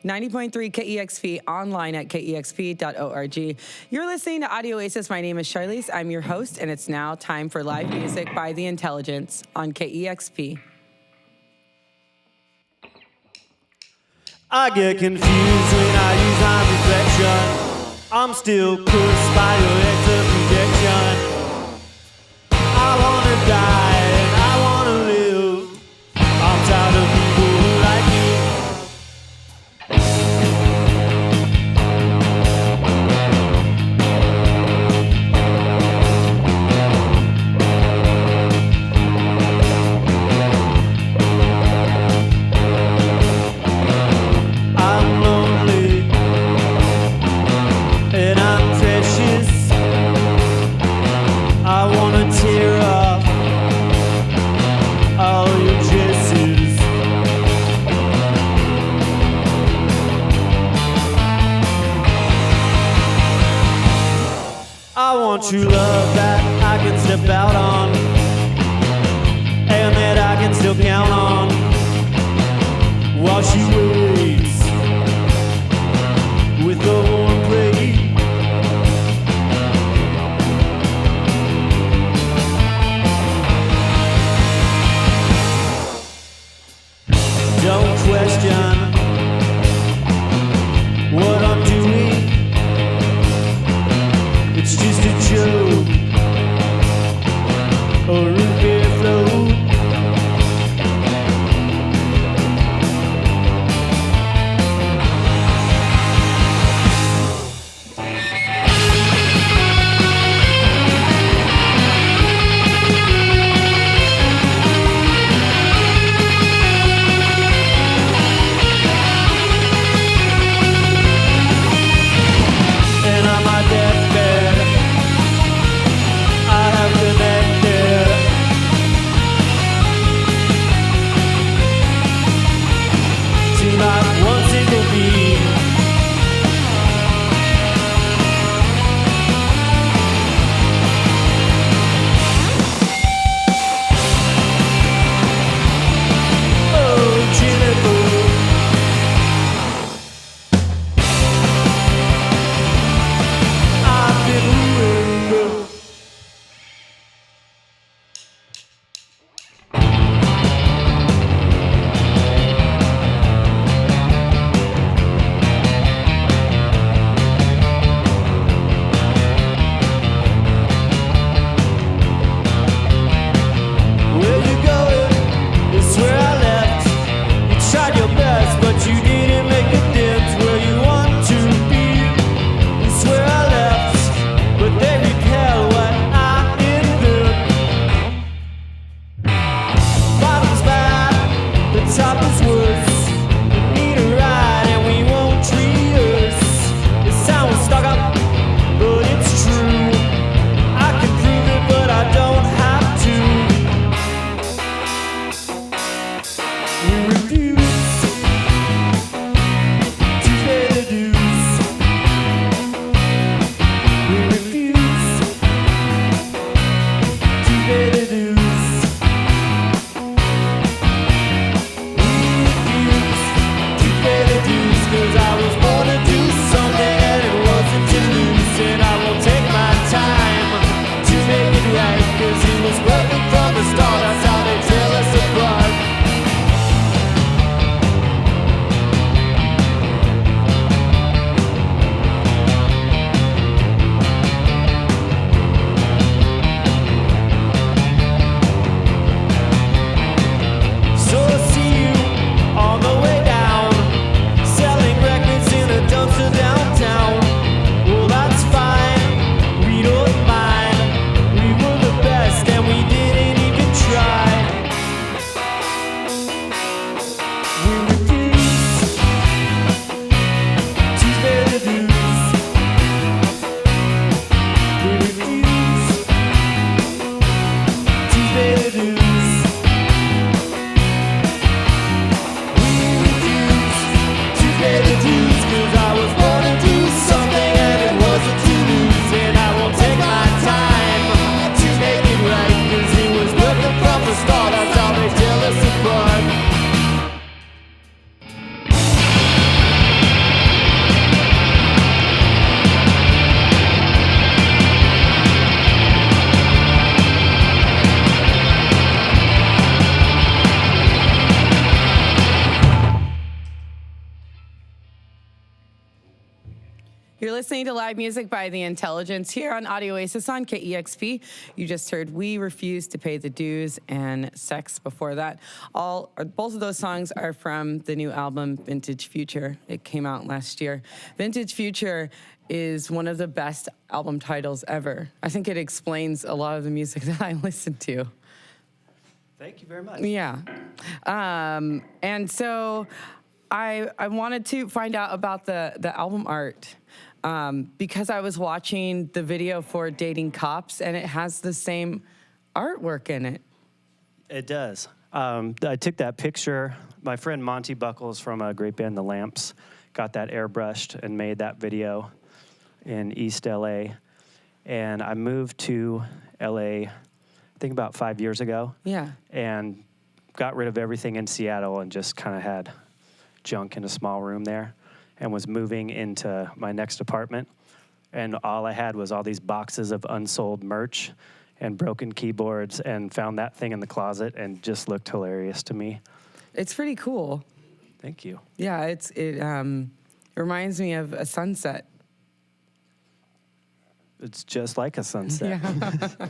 90.3 KEXP, online at KEXP.org. You're listening to Audio Oasis. My name is Sharlese. I'm your host, and it's now time for live music by The Intelligence on KEXP. I get confused when I use my reflection. I'm still pushed by your projection. I wanna die and I wanna live. I'm tired of people who like me. I'm lonely and I'm precious. I wanna tear up all your dresses. I want true love that I can step out on, and that I can still count on, while she waits with a warm plate. Don't question what I'm doing. It's just a joke, a root beer float. And on my deathbed, I have connected to not one single beat. Oh, Jennifer. I've been ruined. Where you going? It's where I left. You tried your best, but you didn't make a dent. Where you want to be, it's where I left, but they repel what I invent. Bottom's bad, the top is worse. We need a ride and we won't treat us. It sounds stuck up, but it's true. I can prove it, but I don't have to. We refuse to pay the dues. We refuse to pay the dues. We refuse to pay the dues, 'cause I was born to do something and it wasn't to lose. And I will take my time to make it right, 'cause it was working from the start. That's how they tell us apart. So I see you on the way down, selling records in a dumpster downtown. Well, that's fine, we don't mind. We were the best and we didn't even try. We refuse to pay the dues. We refuse to pay the dues. We refuse to pay the dues, 'cause I was born to do something and it wasn't to lose. And I won't take my time to make it right, 'cause it was working from the start. That's how they tell us apart. You're listening to live music by The Intelligence here on Audio Oasis on KEXP. You just heard We Refuse to Pay the Dues and Sex before that. Both of those songs are from the new album Vintage Future. It came out last year. Vintage Future is one of the best album titles ever. I think it explains a lot of the music that I listen to. Thank you very much. Yeah. And so I wanted to find out about the album art. Because I was watching the video for Dating Cops, and it has the same artwork in it. It does. I took that picture. My friend Monty Buckles from a great band, The Lamps, got that airbrushed and made that video in East LA. And I moved to LA, I think about 5 years ago. Yeah. And got rid of everything in Seattle and just kind of had junk in a small room there. And was moving into my next apartment, and all I had was all these boxes of unsold merch and broken keyboards, and found that thing in the closet and just looked hilarious to me. It's pretty cool. Thank you. Yeah, it reminds me of a sunset. It's just like a sunset Yeah.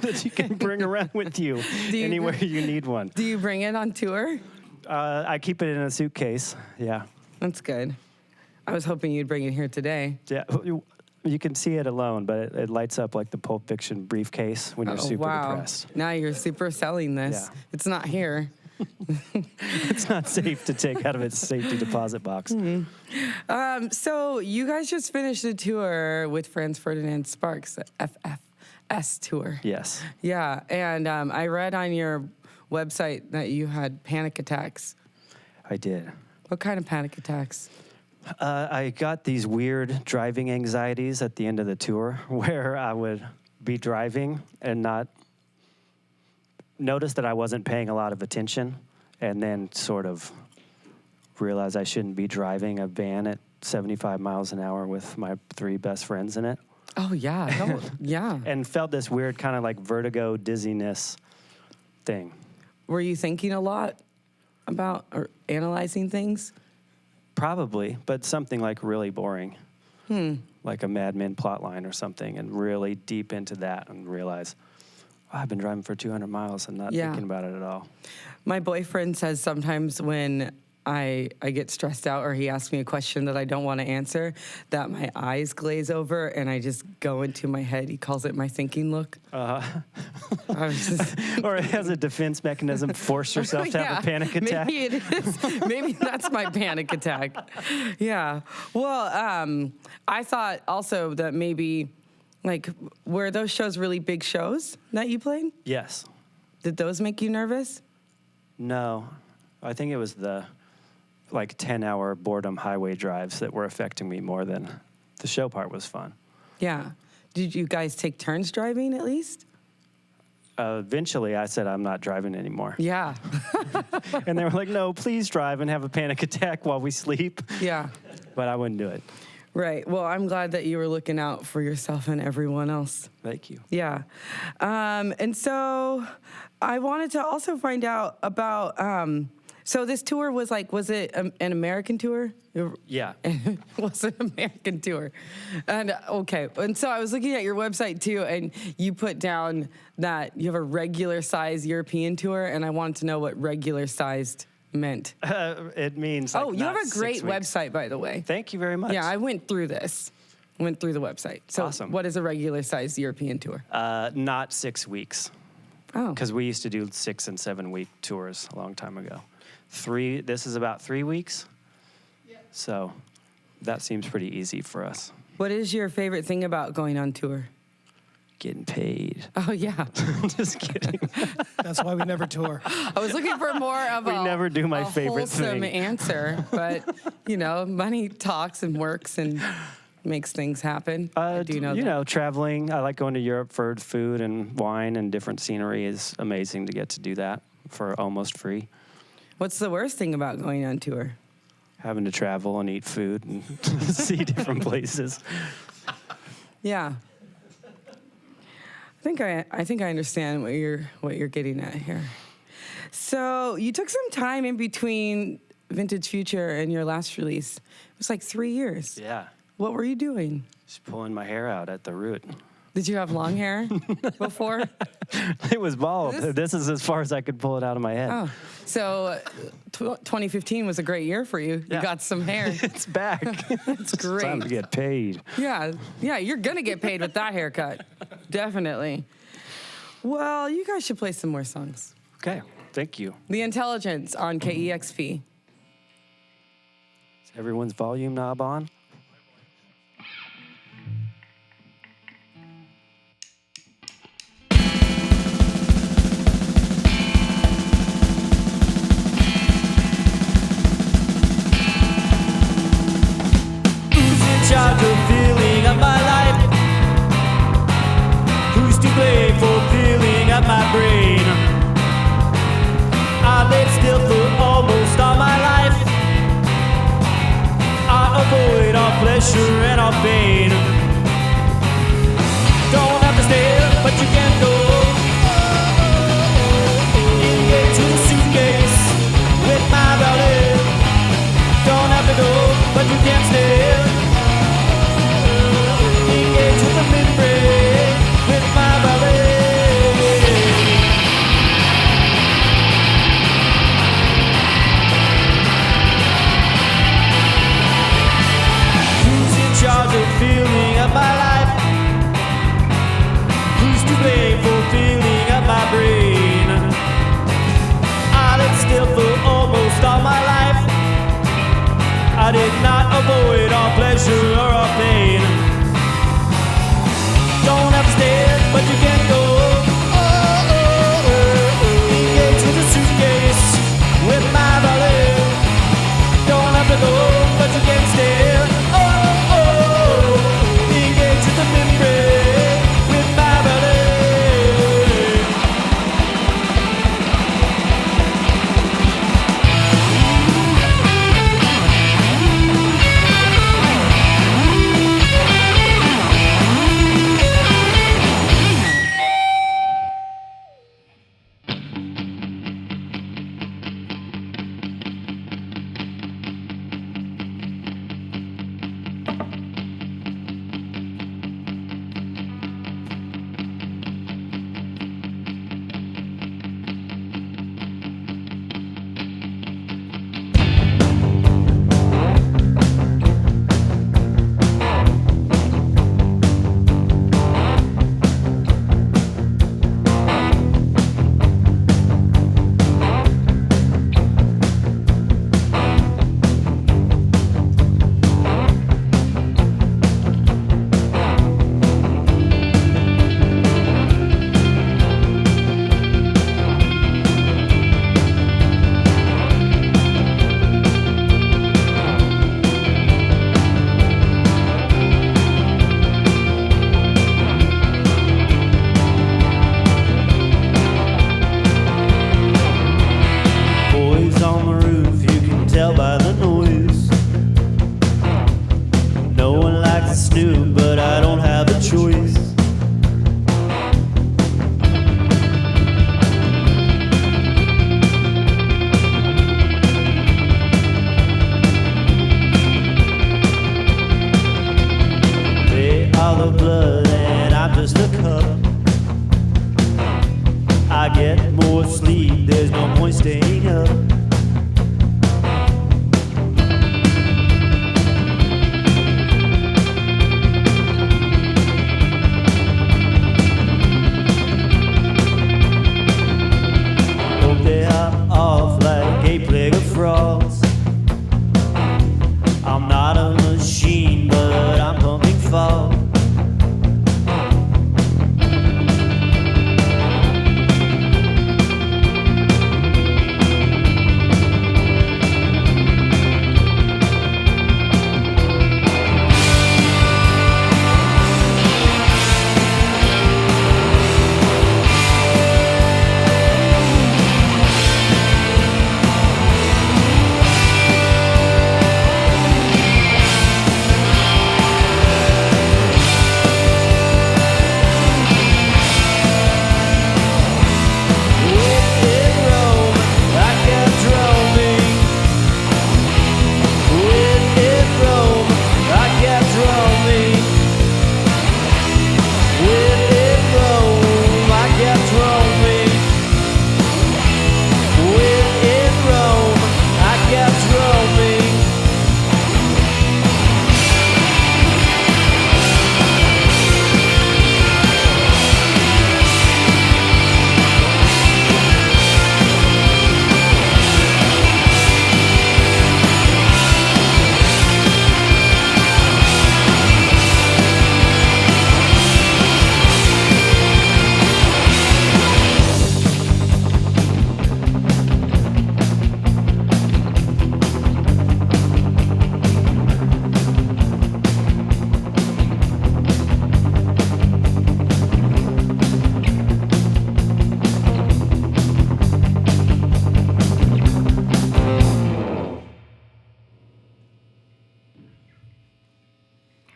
that you can bring around with you anywhere you need one. Do you bring it on tour? I keep it in a suitcase, yeah. That's good. I was hoping you'd bring it here today. Yeah, you can see it alone, but it lights up like the Pulp Fiction briefcase when you're super depressed. Now you're super selling this. Yeah. It's not here. It's not safe to take out of its safety deposit box. Mm-hmm. So you guys just finished a tour with Franz Ferdinand Sparks, the FFS tour. Yes. Yeah, and I read on your website that you had panic attacks. I did. What kind of panic attacks? I got these weird driving anxieties at the end of the tour where I would be driving and not notice that I wasn't paying a lot of attention, and then sort of realize I shouldn't be driving a van at 75 miles an hour with my 3 best friends in it. Oh, yeah. Yeah. And felt this weird kind of like vertigo, dizziness thing. Were you thinking a lot about or analyzing things? Probably, but something like really boring. Like a Mad Men plotline or something, and really deep into that and realize, oh, I've been driving for 200 miles and not thinking about it at all. My boyfriend says sometimes when I get stressed out or he asks me a question that I don't want to answer, that my eyes glaze over and I just go into my head. He calls it my thinking look. Or it has a defense mechanism, force yourself to have a panic attack. Maybe it is. Maybe that's my panic attack. Yeah. Well, I thought also that maybe, like, were those shows really big shows that you played? Yes. Did those make you nervous? No. I think it was the 10-hour boredom highway drives that were affecting me more than the show part was fun. Yeah. Did you guys take turns driving at least? Eventually, I said, I'm not driving anymore. Yeah. And they were like, no, please drive and have a panic attack while we sleep. Yeah. But I wouldn't do it. Right. Well, I'm glad that you were looking out for yourself and everyone else. Thank you. Yeah. And so I wanted to also find out about... So this tour was it an American tour? Yeah. It was an American tour. And okay. And so I was looking at your website too, and you put down that you have a regular size European tour, and I wanted to know what regular sized meant. It means you have a great website, by the way. Thank you very much. Yeah, I went through this. Went through the website. So awesome. What is a regular sized European tour? Not 6 weeks. Oh. Because we used to do 6 and 7 week tours a long time ago. This is about 3 weeks. Yeah. So that seems pretty easy for us. What is your favorite thing about going on tour? Getting paid. Oh, yeah. Just kidding. That's why we never tour. I was looking for more of we never do my favorite wholesome thing. answer, but, money talks and works and makes things happen. I do know that. Traveling. I like going to Europe for food and wine and different scenery. Is amazing to get to do that for almost free. What's the worst thing about going on tour? Having to travel and eat food and see different places. Yeah. I think I understand what you're getting at here. So you took some time in between Vintage Future and your last release. It was like 3 years. Yeah. What were you doing? Just pulling my hair out at the root. Did you have long hair before? It was bald. This is as far as I could pull it out of my head. Oh, so 2015 was a great year for you. Yeah. You got some hair. It's back. It's great. Time to get paid. Yeah, you're gonna get paid with that haircut. Definitely. Well, you guys should play some more songs. Okay, thank you. The Intelligence on KEXP. Is everyone's volume knob on? Charge of feeling of my life. Who's to blame for filling up my brain? I lived still for almost all my life. I avoid all pleasure and all pain. Don't have to stay, but you can go. Engage to the suitcase with my valet. Don't have to go, but you can stay. Engage with the mid-break with my valet. Who's in charge of feeling up my life? Who's to blame for filling up my brain? I lived still for almost all my life. I did not avoid all pleasure or all pain. Don't have to stay, but you can go. Engage with the suitcase with my valet. Don't have to go, but you can stay. Engage with the memory with my valet.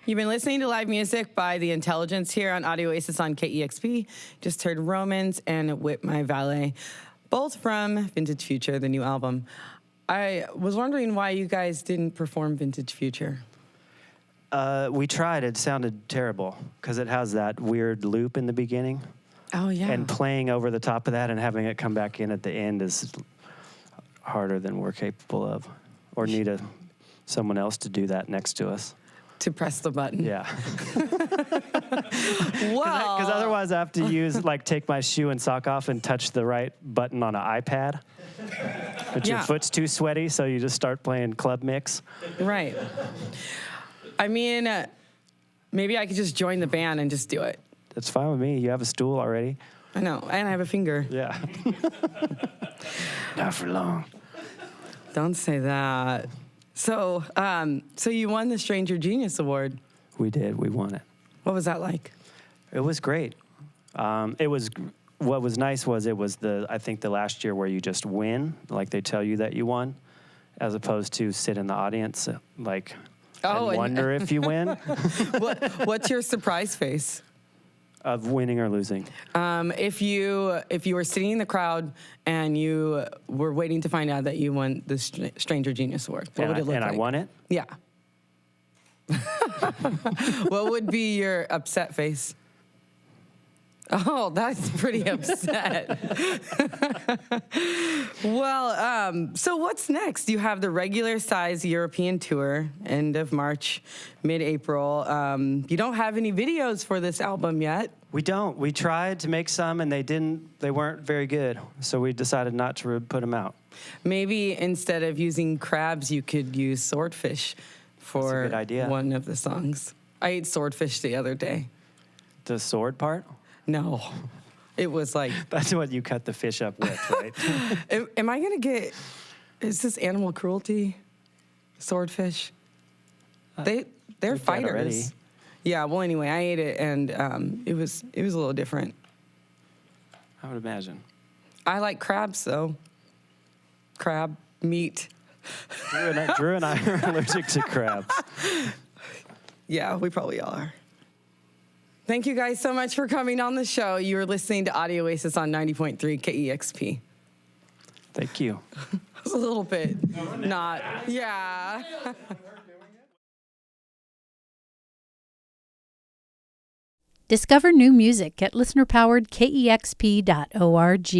You've been listening to live music by The Intelligence here on Audio Oasis on KEXP. Just heard Romans and Whip My Valet, both from Vintage Future, the new album. I was wondering why you guys didn't perform Vintage Future. We tried. It sounded terrible because it has that weird loop in the beginning. Oh, yeah. And playing over the top of that and having it come back in at the end is harder than we're capable of. Or need someone else to do that next to us. To press the button. Yeah. Well, Because otherwise I have to take my shoe and sock off and touch the right button on an iPad. But your foot's too sweaty, so you just start playing club mix. Right. I mean, maybe I could just join the band and just do it. That's fine with me. You have a stool already. I know, and I have a finger. Yeah. Not for long. Don't say that. So you won the Stranger Genius Award. We did. We won it. What was that like? It was great. What was nice was it was I think the last year where you just win, like they tell you that you won, as opposed to sit in the audience and wonder if you win. What's your surprise face? Of winning or losing. If you were sitting in the crowd and you were waiting to find out that you won the Stranger Genius Award, what would it look like? And I won it? Yeah. What would be your upset face? Oh, that's pretty upset. Well, so what's next? You have the regular size European tour, end of March, mid-April. You don't have any videos for this album yet. We don't. We tried to make some, and they weren't very good. So we decided not to put them out. Maybe instead of using crabs, you could use swordfish for That's a good idea. One of the songs. I ate swordfish the other day. The sword part? No. It was like... That's what you cut the fish up with, right? Am I going to get... Is this animal cruelty? Swordfish? They're fighters. Already. Yeah, well, anyway, I ate it, and it was a little different. I would imagine. I like crabs, though. Crab meat. Drew and I are allergic to crabs. Yeah, we probably all are. Thank you guys so much for coming on the show. You were listening to Audio Oasis on 90.3 KEXP. Thank you. It was a little bit not. Yeah. Discover new music at listener-powered KEXP.org.